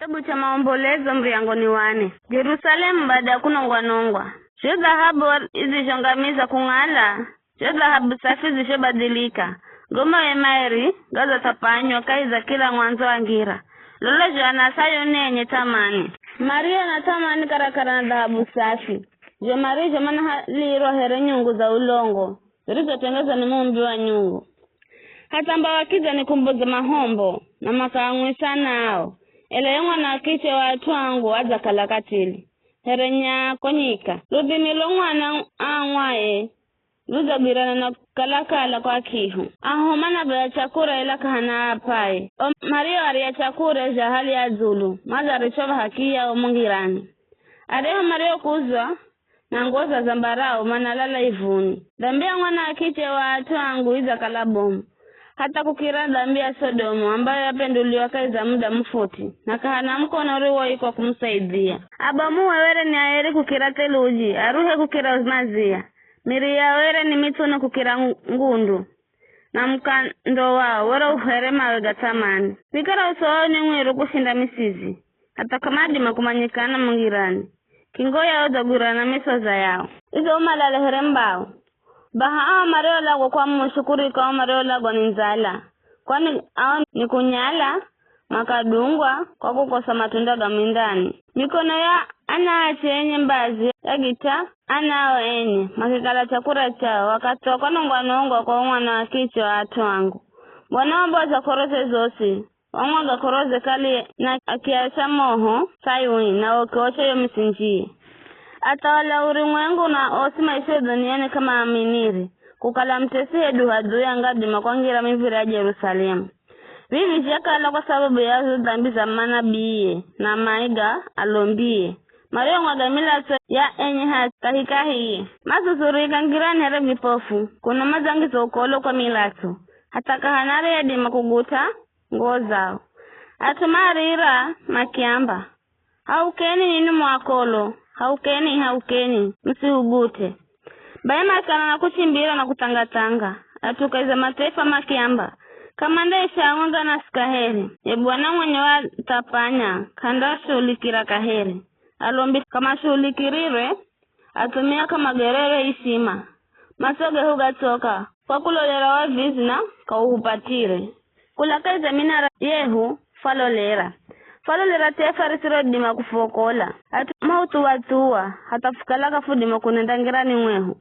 Kitabu cha maombolezo mriangoni wane. Jerusalemu baada ya kunongwa. Sio dhahabu izishongamiza kung'ala. Sio dhahabu safi zishobadilika. Goma ya maeri, gaza tapanywa kaiza kila mwanzo wa ngira. Lolo joana sayo nenye tamani. Maria na tamani karakara na dhahabu safi. Jo Maria jomana liiro here nyungu za ulongo. Zirizo tengeza ni mumbi wa nyungu. Hata mba wakiza ni kumbuza mahombo na makaangwe sana hao. Ele yunga na kiche watu wangu waza kalakatili. Herenya konyika. Rubi nilongwa na angwae. Luza birana na kalakala kwa kihu. Ahomana baya chakura ila kahana apae. Maria waria chakura ja hali ya zulu. Maza richoba hakia o mungirani. Adeho Maria kuzwa na ngoza zambarao manalala ivuni. Dambia mwana akiche watu wangu iza kalabomu. Hata kukira dambia Sodomu ambayo yapenduliwa kaiza muda mfuti. Na kahana mkono riwa iko kumsaidia. Abamu wewere ni aeri kukira teluji. Aruhe kukira uzmazia. Miria were ni mituno kukira ngundu. Na mkando wao wera uhere mawe gatamani. Mikara uso ni mwiru kushinda misizi. Hata kamadi makumanyikana mungirani. Kingoya odagura na misoza yao. Izo umalale herembao. Baha mareo lago kwa mshukuri kwa mareo lago ni nzala. Kwani hao ni kunyala makadungwa kwa kukosa matunda gamindani. Mikono ya anaache enye mbazi ya gita anao enye makikala chakura chao wakatoka nongwa kwa mwana wa kichwa watu wangu. Bwana wamboza korose zosi wamwaga koroze kali na akiacha moho sayuni na okiocha yo misinjie. Atawala ulimwengu na osima isio duniani kama aminiri. Kukala mtesi hedu haduya ngadi makwangira mivira ya Jerusalemu. Vivi shakala kwa sababu ya dhambi za manabiye na maiga alombie. Mario mwagamila ya enye hatahikahiye. Masusurika ngirani here vipofu. Kuna mazangizo ukolo kwa milato. Hata kahanare ya dima kuguta nguo zao. Atumarira makiamba. Haukeni nini mwakolo. Haukeni, msihugute. Bayama kana na kuchimbira na kutangatanga. Atukaiza mataifa makiamba. Kamanda isha ngonga na skaheri. Bwana mwenye wa tapanya. Kanda shulikira kaheri. Alombi kama shulikirire. Atumia kama gerere ishima. Masoge huga toka. Kwa kulolera wa vizna kauhupatire. Kulakaiza minara yehu falolera. Falolera tefa risiro dima kufokola. Atu mautu watuwa. Hata fukalaka fudima kunendangirani mwehu.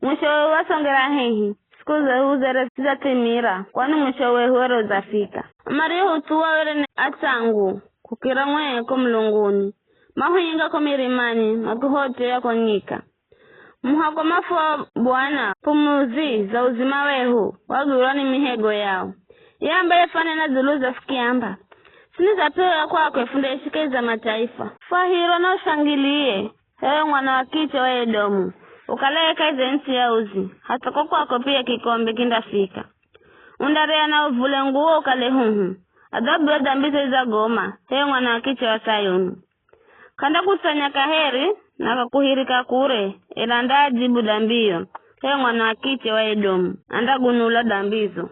Mwishowe wasongera hehi. Sikuze huzere siza timira. Kwani mwishowe huwere uzafika. Maria hutuwa were atangu. Kukira mwe kumlunguni. Mahuinga kumirimani. Makuhote ya konyika. Muhako mafua Bwana. Pumuzi za uzima wehu. Wagurani mihego yao. Yamba yafane na zuluza fikiamba. Siniza pewa kwa kwefunde shikeza mataifa. Fahiro na ushangilie. Hewe mwana wakiche wa Edomu. Ukalaye kaize nchi ya uzi. Hata kwa pia kikombe kindafika. Undarea na uvule nguo ukale hungu. Adhabu ya dhambizo za goma. Hewe mwana wakiche wa Sayuni. Kanda kusanya kaheri na kakuhirika kure. Elanda ajibu dambio. Hewe mwana wakiche wa Edomu. Anda gunula dambizo.